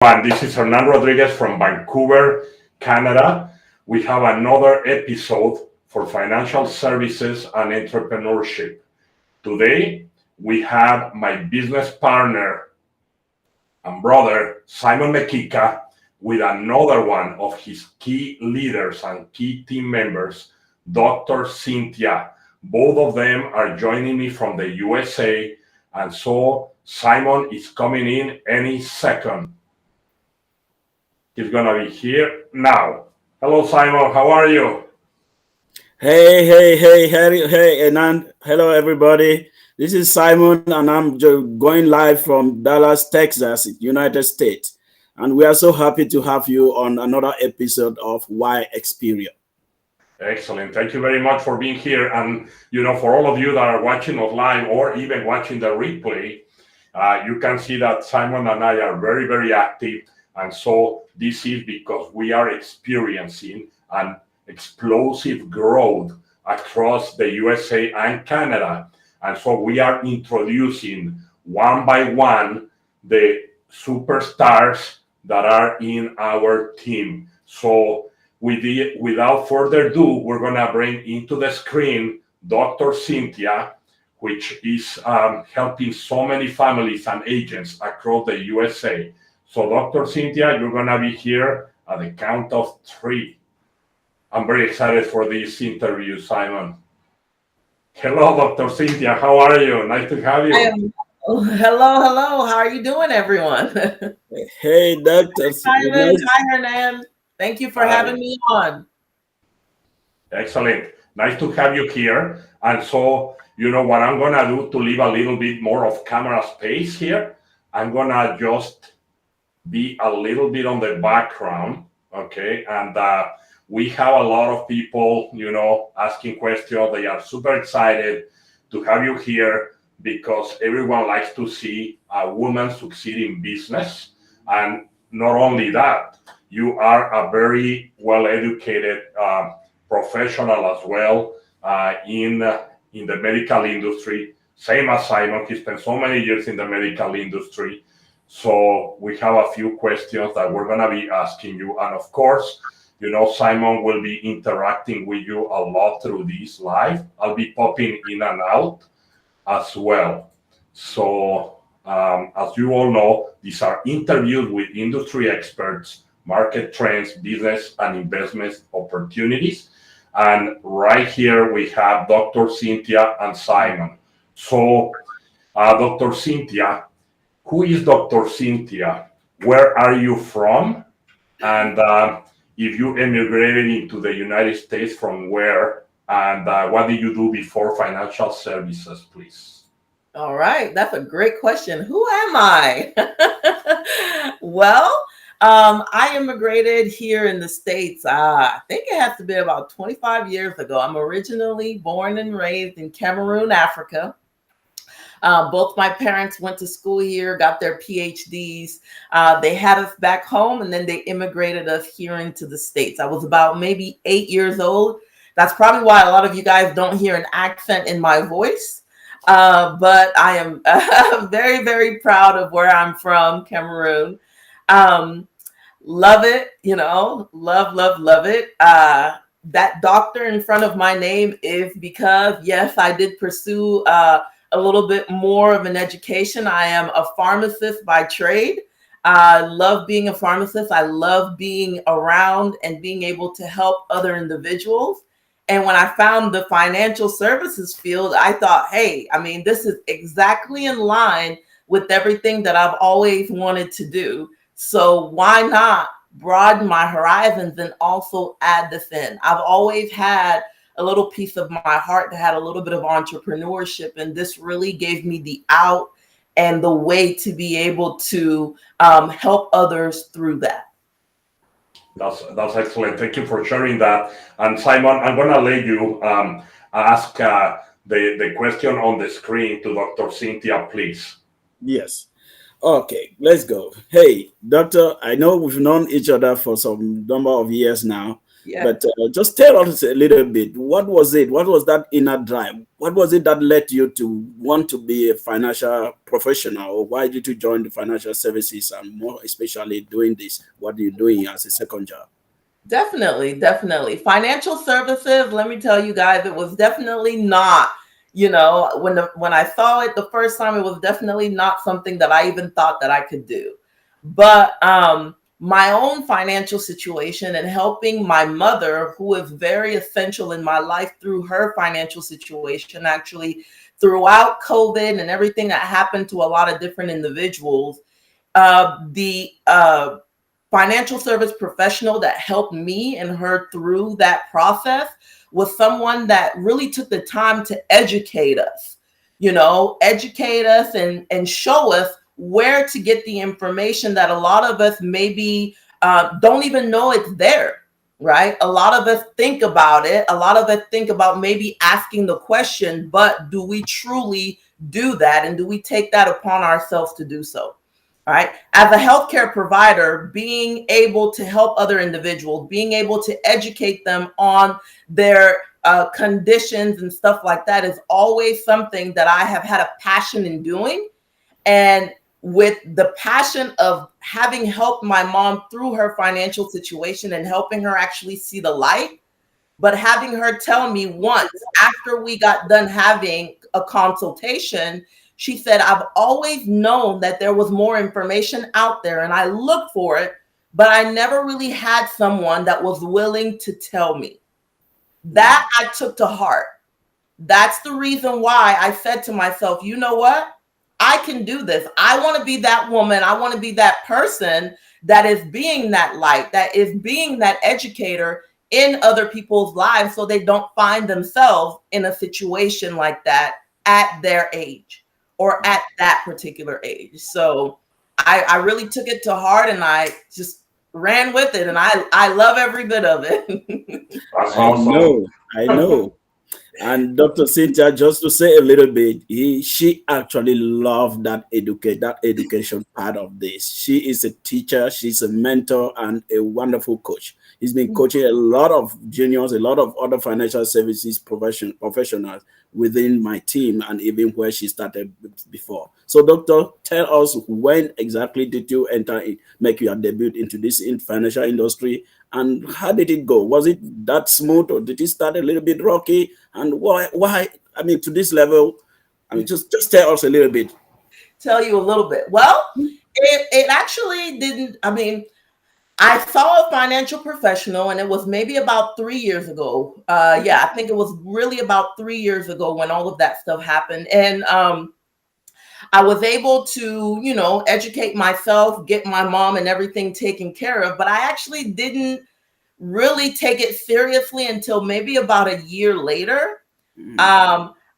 And this is Hernan Rodriguez from Vancouver, Canada. We have another episode for financial services and entrepreneurship. Today, we have my business partner and brother, Simon Mekika, with another one of his key leaders and key team members, Dr. Cynthia. Both of them are joining me from the USA, and so Simon is coming in any second. He's gonna be here now. Hello, Simon. How are you? Hey, and hello, everybody. This is Simon, and I'm going live from Dallas, Texas, United States. And we are so happy to have you on another episode of Why Experience. Excellent. Thank you very much for being here. And for all of you that are watching us live or even watching the replay, you can see that Simon and I are very, very active. And so this is because we are experiencing an explosive growth across the USA and Canada. And so we are introducing one by one the superstars that are in our team. So without further ado, we're going to bring into the screen Dr. Cynthia, which is helping so many families and agents across the USA. So, Dr. Cynthia, you're going to be here at the count of 3. I'm very excited for this interview, Simon. Hello, Dr. Cynthia. How are you? Nice to have you. Hello. How are you doing, everyone? Hey, Doctor. Simon. Hi, Hernan. Thank you for having me on. Excellent. Nice to have you here. And so, what I'm going to do to leave a little bit more of camera space here, I'm going to just be a little bit on the background, okay? And we have a lot of people, asking questions. They are super excited to have you here because everyone likes to see a woman succeed in business. And not only that, you are a very well-educated professional as well in the medical industry. Same as Simon, he spent so many years in the medical industry. So we have a few questions that we're going to be asking you. And of course, Simon will be interacting with you a lot through this live. I'll be popping in and out as well. So as you all know, these are interviews with industry experts, market trends, business and investment opportunities. And right here we have Dr. Cynthia and Simon. So Dr. Cynthia, who is Dr. Cynthia? Where are you from? And if you emigrated into the United States, from where? And what did you do before financial services, please? All right. That's a great question. Who am I? Well, I immigrated here in the States. I think it has to be about 25 years ago. I'm originally born and raised in Cameroon, Africa. Both my parents went to school here, got their PhDs. They had us back home, and then they immigrated us here into the States. I was about maybe 8 years old. That's probably why a lot of you guys don't hear an accent in my voice. But I am very, very proud of where I'm from, Cameroon. Love it, love it. That doctor in front of my name is because, yes, I did pursue a little bit more of an education. I am a pharmacist by trade. I love being a pharmacist. I love being around and being able to help other individuals. And when I found the financial services field, I thought, hey, this is exactly in line with everything that I've always wanted to do. So why not broaden my horizons and also add this in? I've always had a little piece of my heart that had a little bit of entrepreneurship, and this really gave me the out and the way to be able to help others through that. That's excellent. Thank you for sharing that. And Simon, I'm going to let you ask the question on the screen to Dr. Cynthia, please. Yes. Okay, let's go. Hey, Doctor, I know we've known each other for some number of years now. Yeah. But just tell us a little bit. What was it? What was that inner drive? What was it that led you to want to be a financial professional? Or why did you join the financial services and more especially doing this? What are you doing as a second job? Definitely, definitely. Financial services, let me tell you guys, it was definitely not, when I saw it the first time, it was definitely not something that I even thought that I could do. But my own financial situation and helping my mother, who is very essential in my life through her financial situation, actually throughout COVID and everything that happened to a lot of different individuals, the financial service professional that helped me and her through that process was someone that really took the time to educate us, educate us and show us where to get the information that a lot of us maybe don't even know it's there, right? A lot of us think about it. A lot of us think about maybe asking the question, but do we truly do that? And do we take that upon ourselves to do so? Right. As a healthcare provider, being able to help other individuals, being able to educate them on their conditions and stuff like that is always something that I have had a passion in doing. And with the passion of having helped my mom through her financial situation and helping her actually see the light, but having her tell me once after we got done having a consultation, she said, I've always known that there was more information out there and I looked for it, but I never really had someone that was willing to tell me. That I took to heart. That's the reason why I said to myself, you know what? I can do this. I want to be that woman. I want to be that person that is being that light, that is being that educator in other people's lives so they don't find themselves in a situation like that at their age or at that particular age. So I really took it to heart and I just ran with it. And I love every bit of it. That's I awesome. know, I know. And Dr. Cynthia, just to say a little bit, she actually loved that education part of this. She is a teacher, she's a mentor, and a wonderful coach. He's been coaching a lot of juniors, a lot of other financial services professionals within my team, and even where she started before. So, Doctor, tell us, when exactly did you make your debut into this financial industry? And how did it go? Was it that smooth, or did it start a little bit rocky? And why? I mean, to this level, I mean, just tell us a little bit. Tell you a little bit. Well, it actually didn't. I mean, I saw a financial professional, and it was maybe about 3 years ago. Yeah, I think it was really about 3 years ago when all of that stuff happened. And I was able to, educate myself, get my mom and everything taken care of. But I actually didn't really take it seriously until maybe about a year later.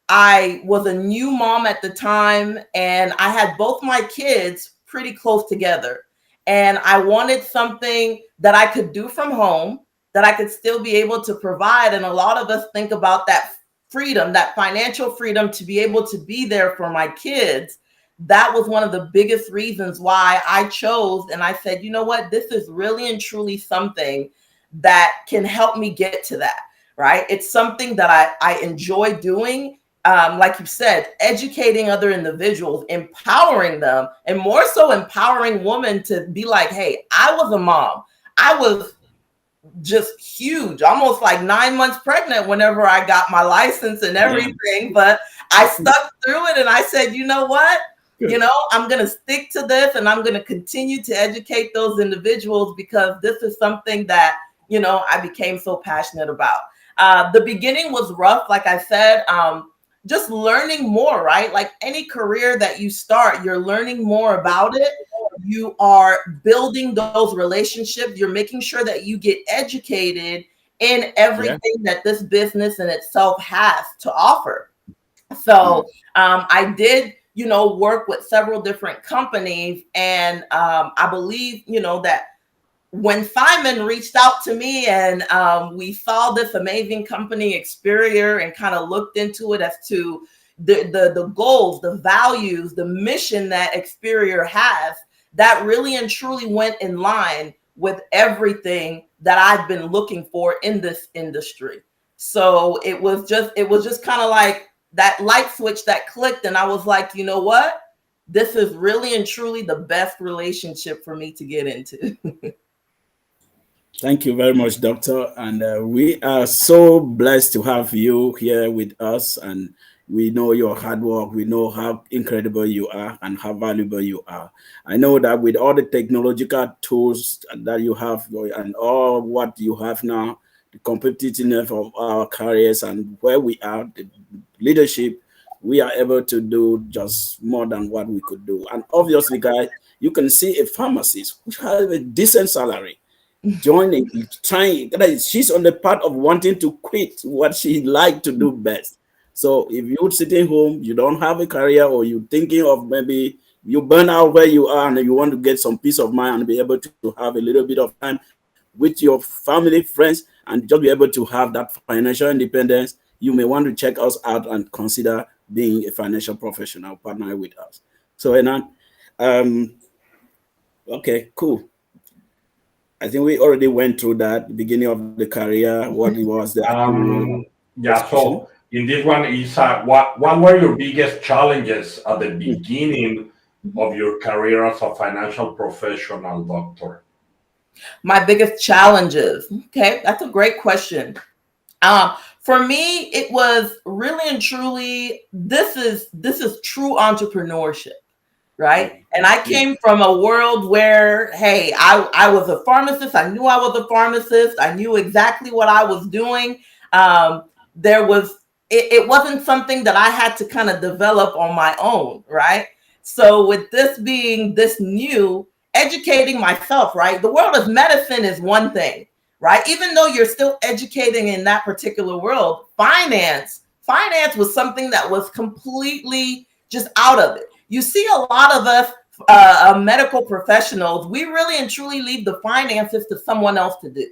I was a new mom at the time, and I had both my kids pretty close together. And I wanted something that I could do from home, that I could still be able to provide. And a lot of us think about that freedom, that financial freedom to be able to be there for my kids. That was one of the biggest reasons why I chose. And I said, you know what, this is really and truly something that can help me get to that, right? It's something that I enjoy doing. Like you said, educating other individuals, empowering them, and more so empowering women to be like, hey, I was a mom. I was just huge, almost like 9 months pregnant whenever I got my license and everything. But I stuck through it and I said, you know what? I'm going to stick to this and I'm going to continue to educate those individuals because this is something that, I became so passionate about. The beginning was rough, like I said, just learning more, right? Like any career that you start, you're learning more about it. You are building those relationships. You're making sure that you get educated in everything that this business in itself has to offer. So I did, work with several different companies. And I believe, that when Simon reached out to me and we saw this amazing company, Experior, and kind of looked into it as to the goals, the values, the mission that Experior has, that really and truly went in line with everything that I've been looking for in this industry. So it was just kind of like that light switch that clicked, and I was like, you know what? This is really and truly the best relationship for me to get into. Thank you very much, Doctor. And we are so blessed to have you here with us. And we know your hard work. We know how incredible you are and how valuable you are. I know that with all the technological tools that you have and all what you have now, the competitiveness of our careers and where we are, the leadership, we are able to do just more than what we could do. And obviously, guys, you can see a pharmacist who has a decent salary joining, trying. She's on the path of wanting to quit what she liked to do best. So if you're sitting home, you don't have a career, or you're thinking of maybe you burn out where you are and you want to get some peace of mind and be able to have a little bit of time with your family, friends, and just be able to have that financial independence, you may want to check us out and consider being a financial professional partner with us. So, Hernan, okay, cool. I think we already went through that beginning of the career, what it was the Yeah. So in this one is what were your biggest challenges at the beginning of your career as a financial professional, doctor? My biggest challenges. Okay, that's a great question. For me, it was really and truly, this is true entrepreneurship, right? And I came from a world where, hey, I was a pharmacist. I knew I was a pharmacist. I knew exactly what I was doing. It wasn't something that I had to kind of develop on my own, right? So with this being this new, educating myself, right? The world of medicine is one thing, right? Even though you're still educating in that particular world, finance was something that was completely just out of it. You see a lot of us medical professionals, we really and truly leave the finances to someone else to do,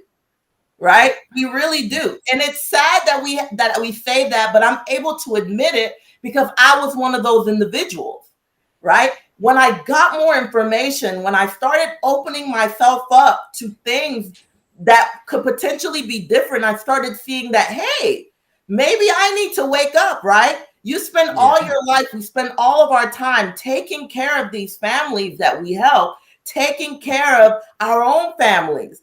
right? We really do. And it's sad that we say that, but I'm able to admit it because I was one of those individuals, right? When I got more information, when I started opening myself up to things that could potentially be different, I started seeing that, hey, maybe I need to wake up, right? You spend all your life, we spend all of our time taking care of these families that we help, taking care of our own families.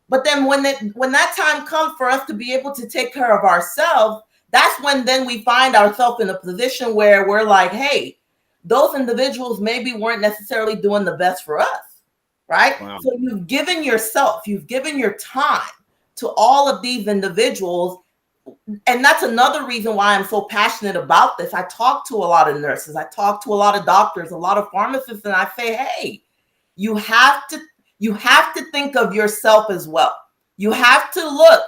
But then when that time comes for us to be able to take care of ourselves, that's when then we find ourselves in a position where we're like, hey, those individuals maybe weren't necessarily doing the best for us, right? Wow. So you've given yourself, you've given your time to all of these individuals. And that's another reason why I'm so passionate about this. I talk to a lot of nurses, I talk to a lot of doctors, a lot of pharmacists, and I say, hey, you have to think of yourself as well. You have to look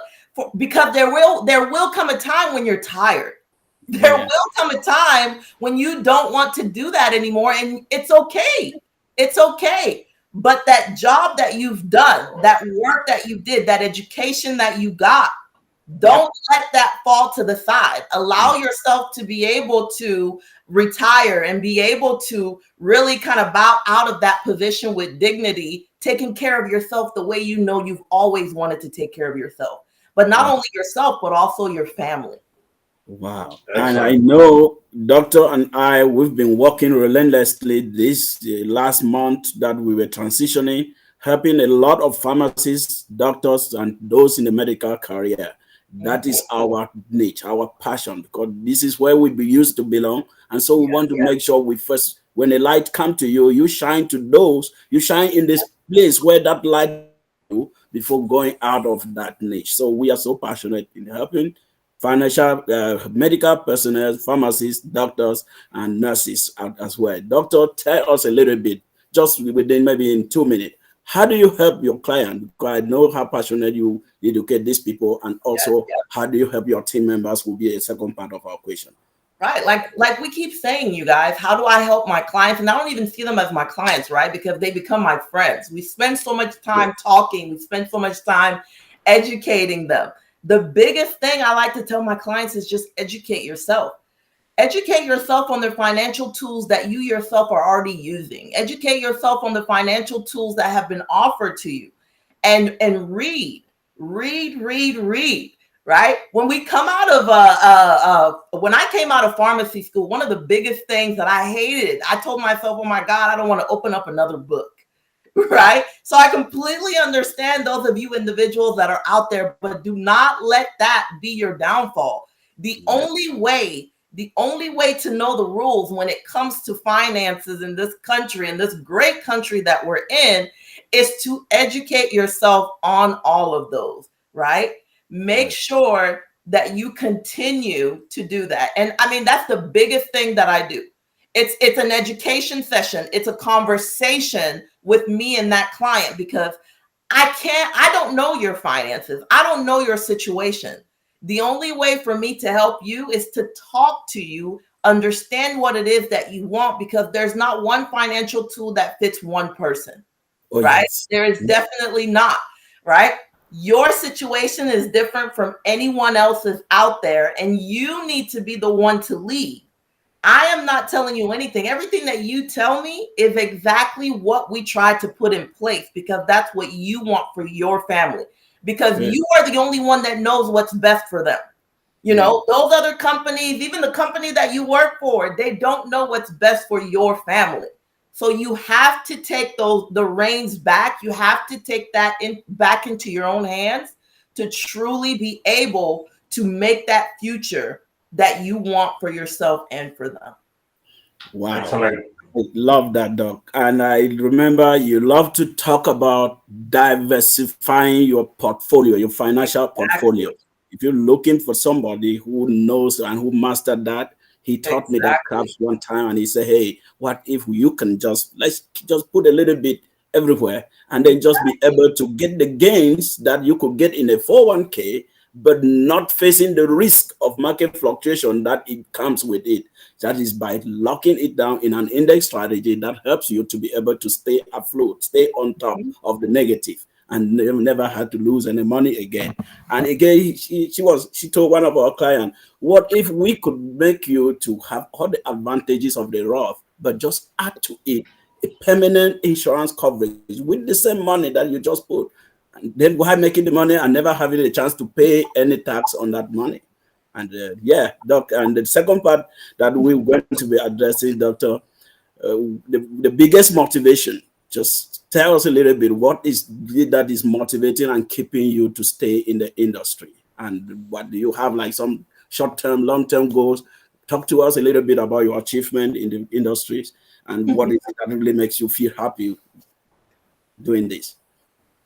because there will come a time when you're tired. There will come a time when you don't want to do that anymore, and it's okay. It's okay. But that job that you've done, that work that you did, that education that you got, don't let that fall to the side. Allow yourself to be able to retire and be able to really kind of bow out of that position with dignity, taking care of yourself the way you know you've always wanted to take care of yourself. But not only yourself, but also your family. Wow. And I know Doctor and I, we've been working relentlessly this last month that we were transitioning, helping a lot of pharmacists, doctors, and those in the medical career. That is our niche, our passion, because this is where we used to belong. And so we want to make sure we first, when the light comes to you, you shine to those, you shine in this place where that light before going out of that niche. So we are so passionate in helping financial, medical personnel, pharmacists, doctors, and nurses as well. Doctor, tell us a little bit, just within maybe in 2 minutes, how do you help your client? Because I know how passionate you educate these people, and also how do you help your team members will be a second part of our question. Right. Like we keep saying, you guys, how do I help my clients? And I don't even see them as my clients, right? Because they become my friends. We spend so much time talking. We spend so much time educating them. The biggest thing I like to tell my clients is just educate yourself. Educate yourself on the financial tools that you yourself are already using. Educate yourself on the financial tools that have been offered to you. and read. Right? When we come out of when I came out of pharmacy school, one of the biggest things that I hated, I told myself, oh my God, I don't want to open up another book. Right? So I completely understand those of you individuals that are out there, but do not let that be your downfall. The only way to know the rules when it comes to finances in this country, in this great country that we're in, is to educate yourself on all of those, right? Make sure that you continue to do that. And I mean, that's the biggest thing that I do. It's an education session. It's a conversation with me and that client, because I don't know your finances. I don't know your situation. The only way for me to help you is to talk to you, understand what it is that you want, because there's not one financial tool that fits one person, right? Yes. There is definitely not, right? Your situation is different from anyone else's out there, and you need to be the one to lead. I am not telling you anything. Everything that you tell me is exactly what we try to put in place, because that's what you want for your family, because you are the only one that knows what's best for them. You know, those other companies, even the company that you work for, they don't know what's best for your family. So you have to take the reins back. You have to take that back into your own hands to truly be able to make that future that you want for yourself and for them. Wow. Excellent. I love that, Doc. And I remember you love to talk about diversifying your portfolio, your financial portfolio. If you're looking for somebody who knows and who mastered that, he taught me that perhaps one time, and he said, hey, what if you can let's just put a little bit everywhere, and then just be able to get the gains that you could get in a 401k, but not facing the risk of market fluctuation that it comes with it. That is by locking it down in an index strategy that helps you to be able to stay afloat, stay on top of the negative, and never had to lose any money again. And again, she told one of our clients, what if we could make you to have all the advantages of the Roth, but just add to it a permanent insurance coverage with the same money that you just put? And then why making the money and never having a chance to pay any tax on that money? And Doc, and the second part that we're going to be addressing, Doctor, the biggest motivation, just tell us a little bit what is that is motivating and keeping you to stay in the industry, and what do you have, like some short-term, long-term goals? Talk to us a little bit about your achievement in the industries, and what is it that really makes you feel happy doing this.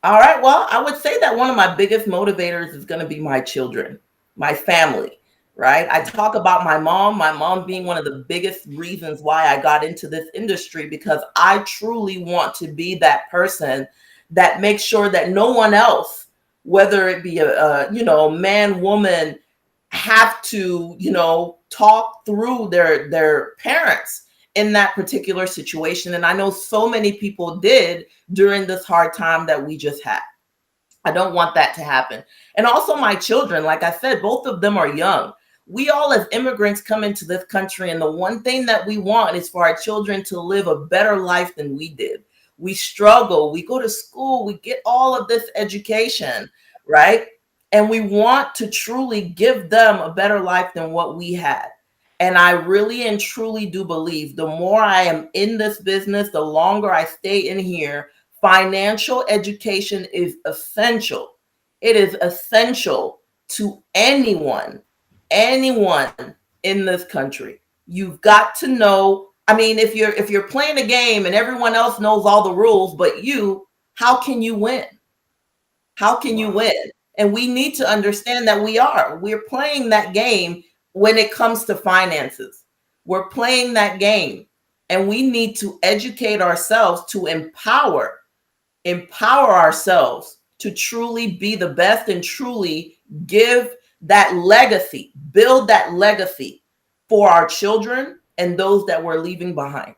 All right. Well, I would say that one of my biggest motivators is going to be my children, my family, right? I talk about my mom being one of the biggest reasons why I got into this industry, because I truly want to be that person that makes sure that no one else, whether it be a man, woman, have to, talk through their parents in that particular situation. And I know so many people did during this hard time that we just had. I don't want that to happen. And also my children, like I said, both of them are young. We all as immigrants come into this country, and the one thing that we want is for our children to live a better life than we did. We struggle, we go to school, we get all of this education, right? And we want to truly give them a better life than what we had. And I really and truly do believe the more I am in this business, the longer I stay in here, financial education is essential. It is essential to anyone in this country. You've got to know. I mean, if you're playing a game and everyone else knows all the rules but you, how can you win? How can you win? And we need to understand that we're playing that game when it comes to finances. We're playing that game, and we need to educate ourselves to empower ourselves to truly be the best and truly give that legacy, build that legacy for our children and those that we're leaving behind.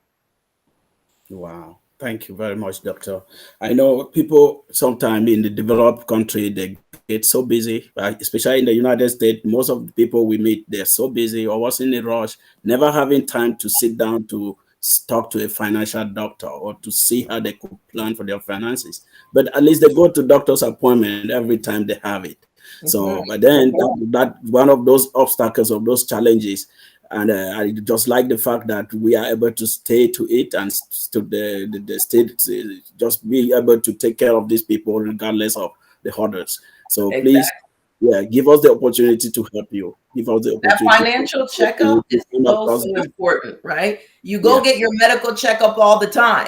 Wow. Thank you very much, Doctor. I know people sometimes in the developed country, they get so busy, especially in the United States. Most of the people we meet, they're so busy, always in a rush, never having time to sit down to talk to a financial doctor or to see how they could plan for their finances. But at least they go to doctor's appointment every time they have it. So, Mhm. but then that one of those obstacles of those challenges, and I just like the fact that we are able to stay to it and to the state, just be able to take care of these people regardless of the hurdles. So please, Exactly. yeah, give us the opportunity to help you. Give us the That opportunity to financial help you checkup to is come so, across so that. important, right? You go Yeah. get your medical checkup all the time,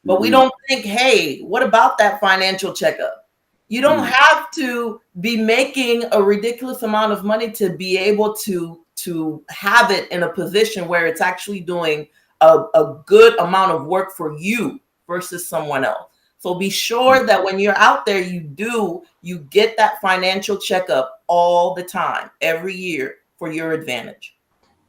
but we Mhm. don't think, hey, what about that financial checkup? You don't Mhm. have to be making a ridiculous amount of money to be able to have it in a position where it's actually doing a good amount of work for you versus someone else. So be sure that when you're out there, you get that financial checkup all the time, every year for your advantage.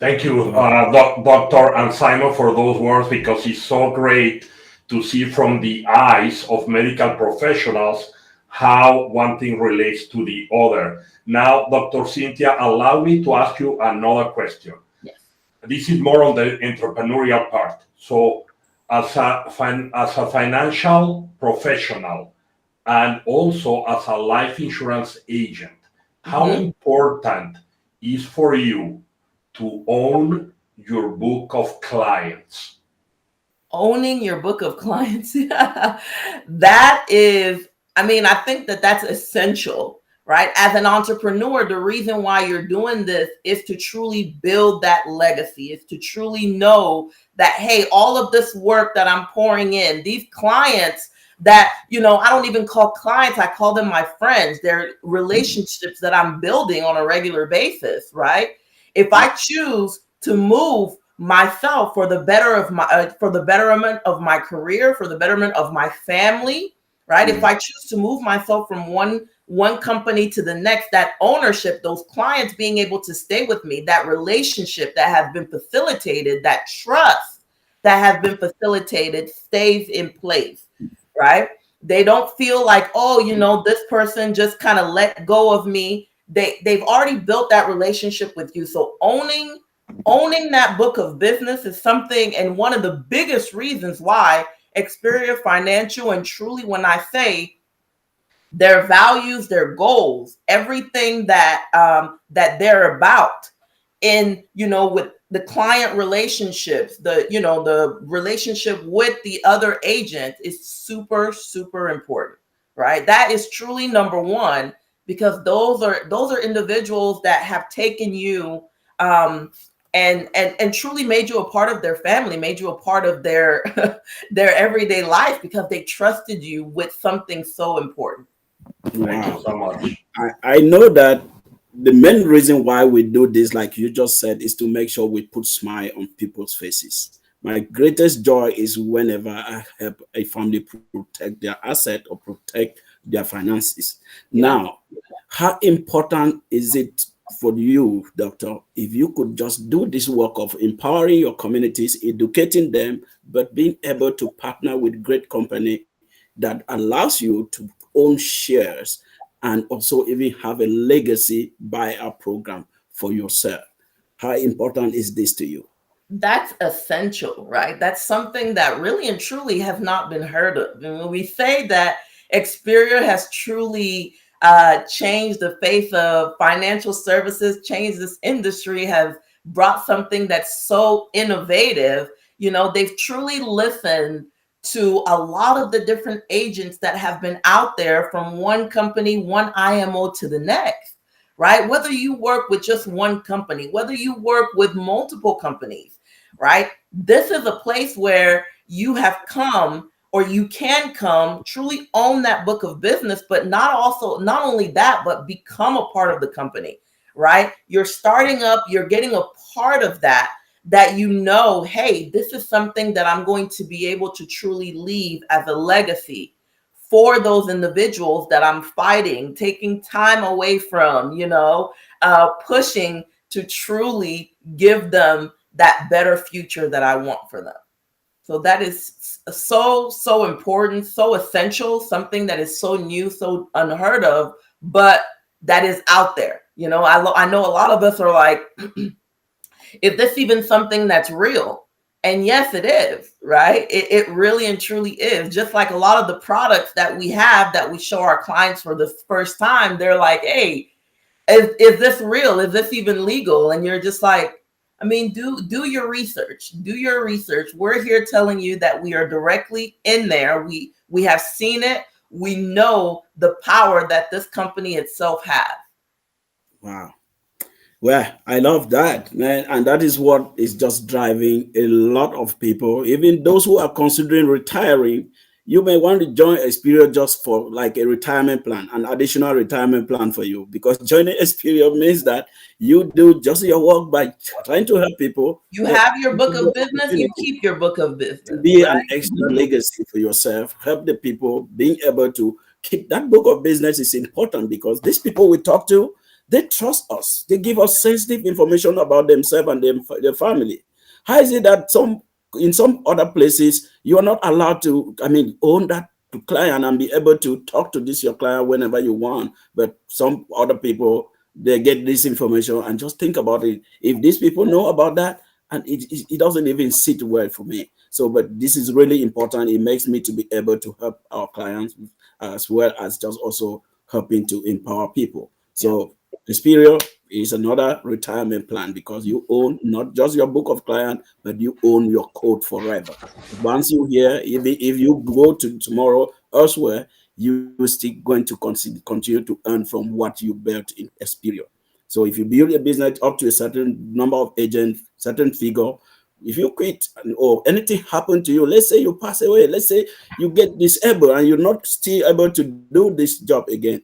Thank you, Wow. Doctor and Simon, for those words, because it's so great to see from the eyes of medical professionals how one thing relates to the other. Now, Dr. Cynthia, allow me to ask you another question. Yes. This is more on the entrepreneurial part. So, as a financial professional and also as a life insurance agent, how Mhm. important is for you to own your book of clients? Owning your book of clients. That is, I mean, I think that that's essential, right? As an entrepreneur, the reason why you're doing this is to truly build that legacy, is to truly know that, hey, all of this work that I'm pouring in, these clients that, I don't even call clients, I call them my friends. They're relationships that I'm building on a regular basis, right? If I choose to move myself for the for the betterment of my career, for the betterment of my family, right? If I choose to move myself from one company to the next, that ownership, those clients being able to stay with me, that relationship that has been facilitated, that trust that has been facilitated stays in place, right? They don't feel like, oh, this person just kind of let go of me. They've already built that relationship with you. So owning that book of business is something, and one of the biggest reasons why Experior Financial, and truly when I say their values, their goals, everything that they're about in, with the client relationships, the relationship with the other agent is super, super important, right? That is truly number one, because those are individuals that have taken you and truly made you a part of their family, made you a part of their their everyday life, because they trusted you with something so important. Thank you Wow. so much. I know that the main reason why we do this, like you just said, is to make sure we put smile on people's faces. My greatest joy is whenever I help a family protect their asset or protect their finances. Yeah. Now, how important is it for you, doctor, if you could just do this work of empowering your communities, educating them, but being able to partner with great company that allows you to own shares and also even have a legacy buyout program for yourself? How important is this to you? That's essential, right? That's something that really and truly have not been heard of. And when we say that Experior has truly changed the face of financial services, changed this industry, have brought something that's so innovative, they've truly listened to a lot of the different agents that have been out there, from one company, one IMO to the next, right? Whether you work with just one company, whether you work with multiple companies, right? This is a place where you have come, or you can come, truly own that book of business, but not only that, but become a part of the company, right? You're starting up, you're getting a part of that hey, this is something that I'm going to be able to truly leave as a legacy for those individuals that I'm fighting, taking time away from, pushing to truly give them that better future that I want for them. So that is so, so important, so essential, something that is so new, so unheard of, but that is out there. I know a lot of us are like, if this even something that's real, And yes, it is, right? It really and truly is. Just like a lot of the products that we have that we show our clients for the first time, they're like, hey, is this real? Is this even legal? And you're just like, I mean, do your research. Do your research. We're here telling you that we are directly in there. We have seen it. We know the power that this company itself has. Wow. Well, I love that, man. And that is what is just driving a lot of people, even those who are considering retiring. You may want to join Xperia just for like a retirement plan, an additional retirement plan for you, because joining Xperia means that you do just your work by trying to help people. You But have your book of business, you keep your book of to business, be an extra right? legacy for yourself, help the people. Being able to keep that book of business is important because these people we talk to, they trust us. They give us sensitive information about themselves and their family. How is it that in some other places you are not allowed to, own that client and be able to talk to this your client whenever you want? But some other people, they get this information and just think about it. If these people know about that, and it doesn't even sit well for me. So, but this is really important. It makes me to be able to help our clients as well as just also helping to empower people. So, Xperia is another retirement plan because you own not just your book of client, but you own your code forever. Once you hear, if you go to tomorrow elsewhere, you are still going to continue to earn from what you built in Xperia. So if you build a business up to a certain number of agents, certain figure, if you quit or anything happen to you, let's say you pass away, let's say you get disabled and you're not still able to do this job again,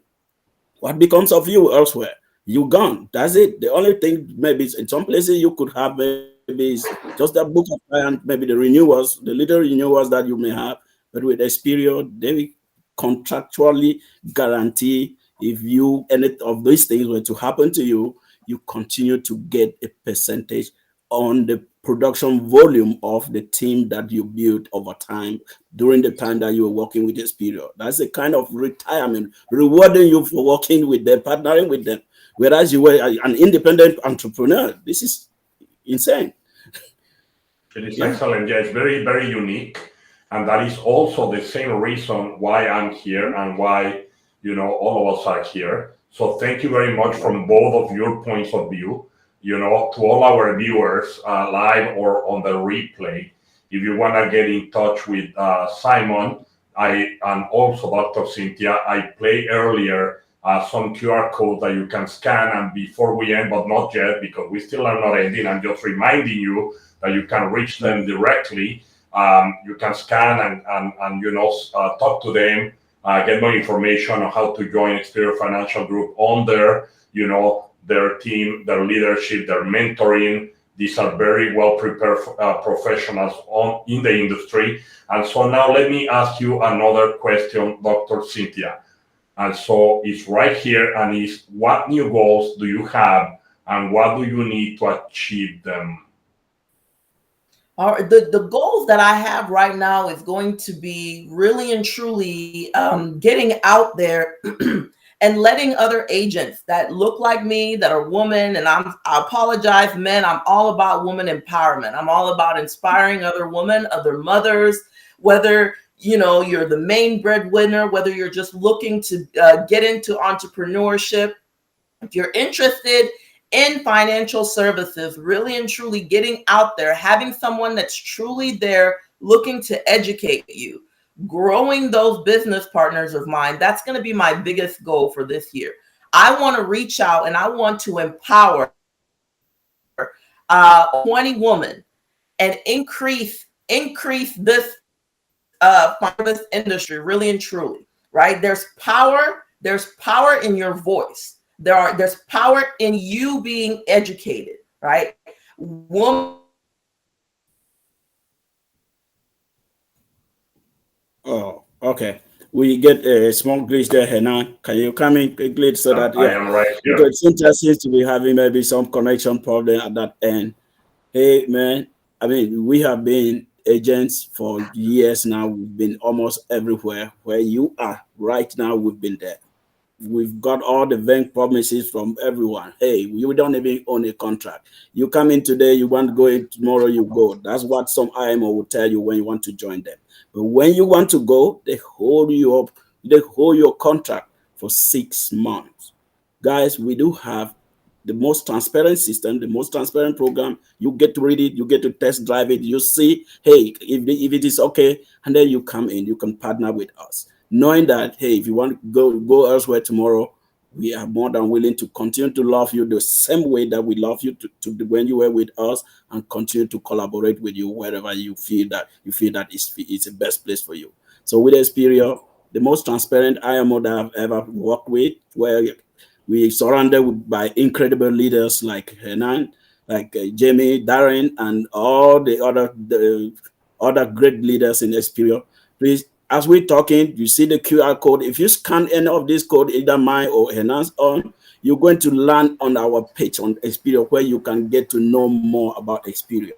what becomes of you elsewhere? You gone. That's it. The only thing maybe is in some places you could have maybe is just that book of client, maybe the renewals, the little renewals that you may have. But with Xperia, they contractually guarantee if you any of these things were to happen to you, you continue to get a percentage on the production volume of the team that you built over time during the time that you were working with Xperia. That's a kind of retirement, rewarding you for working with them, partnering with them, whereas you were an independent entrepreneur. This is insane. It is Yeah. excellent. Yeah, it's very, very unique. And that is also the same reason why I'm here and why, all of us are here. So thank you very much from both of your points of view. To all our viewers, live or on the replay, if you want to get in touch with Simon, and also Dr. Cynthia, I played earlier some QR code that you can scan. And before we end, but not yet, because we still are not ending, I'm just reminding you that you can reach them directly. You can scan and talk to them, get more information on how to join Xperia Financial Group on their team, their leadership, their mentoring. These are very well prepared professionals in the industry. And so now let me ask you another question, Dr. Cynthia. And so it's right here, and is what new goals do you have and what do you need to achieve them? The goals that I have right now is going to be really and truly getting out there and letting other agents that look like me, that are women, and I apologize, men, I'm all about woman empowerment. I'm all about inspiring other women, other mothers, whether you're the main breadwinner, whether you're just looking to get into entrepreneurship. If you're interested in financial services, really and truly getting out there, having someone that's truly there looking to educate you, growing those business partners of mine, that's going to be my biggest goal for this year. I want to reach out and I want to empower 20 women and increase this finance industry really and truly, right? There's power in your voice. There's power in you being educated, right? Woman. Oh, okay. We get a small glitch there, Hernan. Can you come in quickly so that, I yeah, am right here. because Cynthia seems to be having maybe some connection problem at that end. Hey, man, we have been agents for years now. We've been almost everywhere. Where you are right now, we've been there. we've got all the bank promises from everyone. Hey, you don't even own a contract. You come in today, you want to go in tomorrow, you go. That's what some IMO will tell you when you want to join them. But when you want to go, they hold you up, they hold your contract for 6 months. Guys, we do have the most transparent system, the most transparent program. You get to read it, you get to test drive it, you see, hey, if it is okay, and then you come in, you can partner with us. Knowing that, hey, if you want to go elsewhere tomorrow, we are more than willing to continue to love you the same way that we love you when you were with us, and continue to collaborate with you wherever you feel that it's the best place for you. So with Xperia, the most transparent IMO that I've ever worked with, where we surrounded by incredible leaders like Hernan, like Jamie, Darren, and all the other great leaders in Xperia. Please, as we're talking, you see the QR code. If you scan any of this code, either mine or Hernan's on, you're going to land on our page on Xperia, where you can get to know more about Xperia.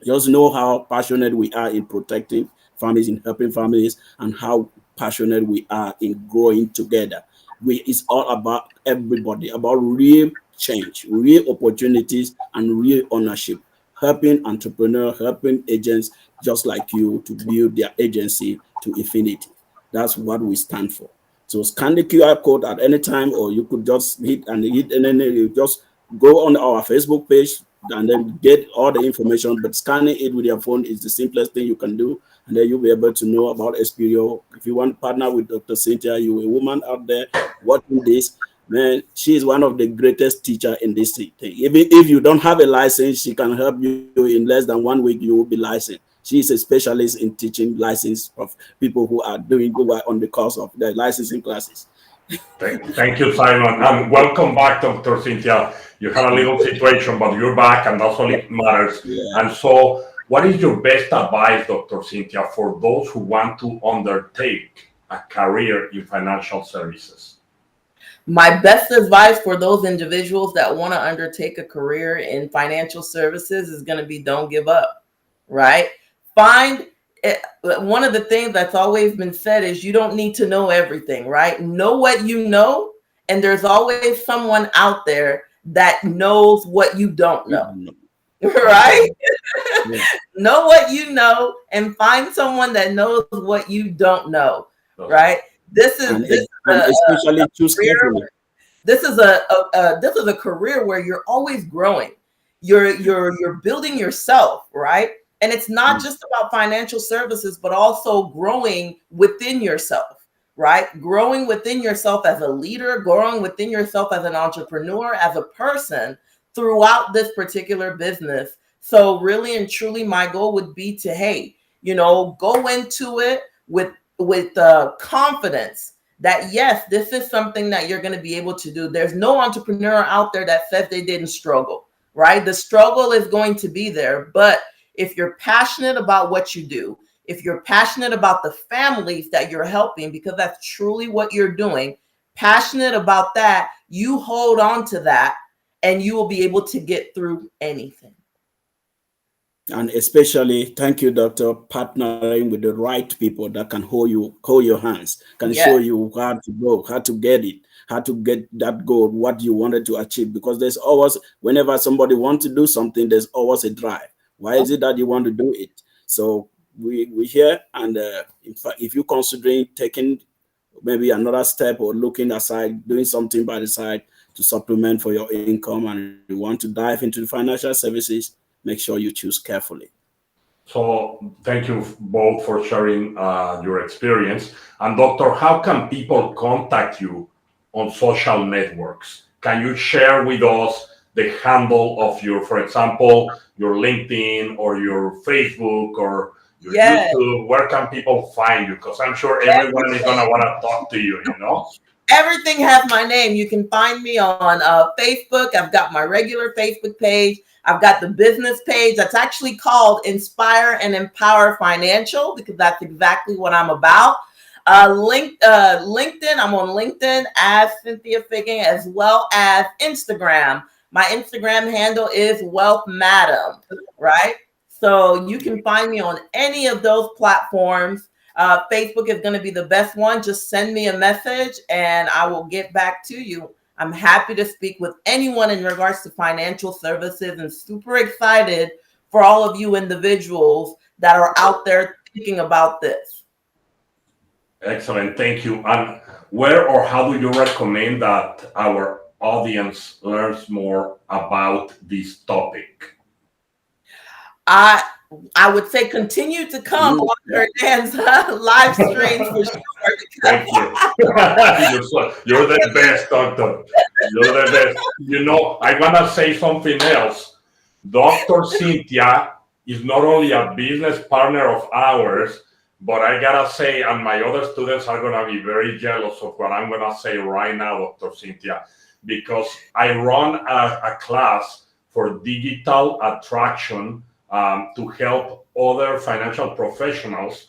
Just know how passionate we are in protecting families, in helping families, and how passionate we are in growing together. It's all about everybody, about real change, real opportunities, and real ownership. Helping entrepreneurs, helping agents just like you to build their agency to infinity. That's what we stand for. So scan the QR code at any time, or you could just hit, and then you just go on our Facebook page and then get all the information. But scanning it with your phone is the simplest thing you can do, and then you'll be able to know about Xperia. If you want to partner with Dr. Cynthia, you're a woman out there watching this, man, she is one of the greatest teacher in this thing. Even if you don't have a license, she can help you in less than 1 week. You will be licensed. She is a specialist in teaching license of people who are on the course of the licensing classes. Thank you, Simon, and welcome back, Dr. Cynthia. You had a little situation, but you're back, and that's all it matters. Yeah. And so, what is your best advice, Dr. Cynthia, for those who want to undertake a career in financial services? My best advice for those individuals that want to undertake a career in financial services is going to be, don't give up, right? Find it. One of the things that's always been said is you don't need to know everything, right? Know what you know, and there's always someone out there that knows what you don't know, right? Yeah. Know what you know and find someone that knows what you don't know, right? This is especially choose carefully. This is this is a career where you're always growing. You're building yourself, right? And it's not just about financial services, but also growing within yourself, right? Growing within yourself as a leader, growing within yourself as an entrepreneur, as a person throughout this particular business. So really and truly, my goal would be to, hey, go into it with confidence that yes, this is something that you're going to be able to do. There's no entrepreneur out there that says they didn't struggle, right? The struggle is going to be there, but if you're passionate about what you do, if you're passionate about the families that you're helping, because that's truly what you're doing, passionate about that, you hold on to that and you will be able to get through anything. And especially, thank you, Doctor, partnering with the right people that can hold your hands, can show you how to go, how to get it, how to get that goal, what you wanted to achieve. Because there's always, whenever somebody wants to do something, there's always a drive. Why is it that you want to do it? So we here, and in fact, if you're considering taking maybe another step or looking aside, doing something by the side to supplement for your income, and you want to dive into the financial services, make sure you choose carefully. So thank you both for sharing your experience. And Doctor, how can people contact you on social networks? Can you share with us the handle of your, for example, your LinkedIn or your Facebook or your YouTube? Where can people find you? Because I'm sure everyone is going to want to talk to you, Everything has my name. You can find me on Facebook. I've got my regular Facebook page. I've got the business page that's actually called Inspire and Empower Financial, because that's exactly what I'm about. LinkedIn, I'm on LinkedIn as Cynthia Figging, as well as Instagram. My Instagram handle is Wealth Madam, right? So you can find me on any of those platforms. Facebook is going to be the best one. Just send me a message and I will get back to you. I'm happy to speak with anyone in regards to financial services and super excited for all of you individuals that are out there thinking about this. Excellent, thank you. And where or how do you recommend that our audience learns more about this topic? I would say continue to come on Hernan's live streams for sure. Thank you. You're the best, doctor. You're the best. You know, I want to say something else. Dr. Cynthia is not only a business partner of ours, but I gotta say, and my other students are gonna be very jealous of what I'm gonna say right now, Dr. Cynthia, because I run a class for digital attraction to help other financial professionals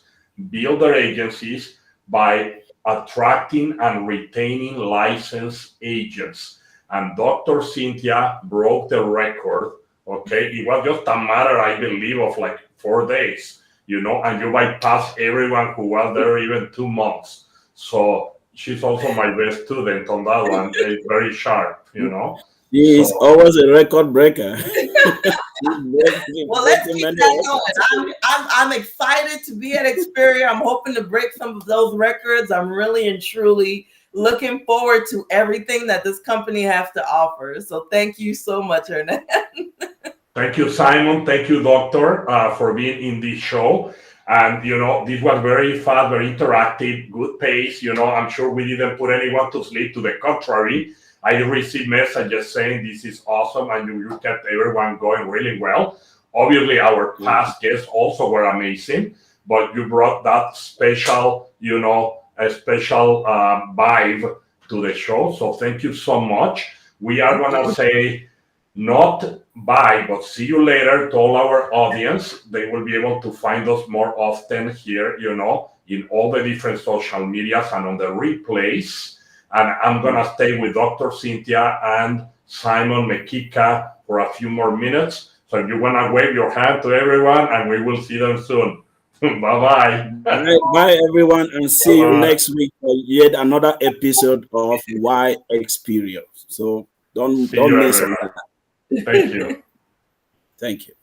build their agencies by attracting and retaining licensed agents. And Dr. Cynthia broke the record. Okay, it was just a matter, I believe, of like 4 days, you know, and you bypassed everyone who was there even 2 months. So she's also my best student on that one. It's very sharp, you know. He is always a record breaker. Well, let's keep that going. I'm excited to be at Xperia. I'm hoping to break some of those records. I'm really and truly looking forward to everything that this company has to offer. So thank you so much, Hernan. Thank you, Simon. Thank you, Doctor, for being in this show. And, you know, this was very fast, very interactive, good pace. You know, I'm sure we didn't put anyone to sleep. To the contrary, I received messages saying this is awesome and you kept everyone going really well. Obviously, our past guests also were amazing, but you brought that special, you know, a special vibe to the show. So thank you so much. We are going to say not bye, but see you later to all our audience. They will be able to find us more often here, you know, in all the different social medias and on the replays. And I'm going to stay with Dr. Cynthia and Simon Mekika for a few more minutes. So if you want to wave your hand to everyone, and we will see them soon. Bye-bye. Bye, everyone, and see you next week for yet another episode of Why Experience. So don't miss it. Thank you. Thank you.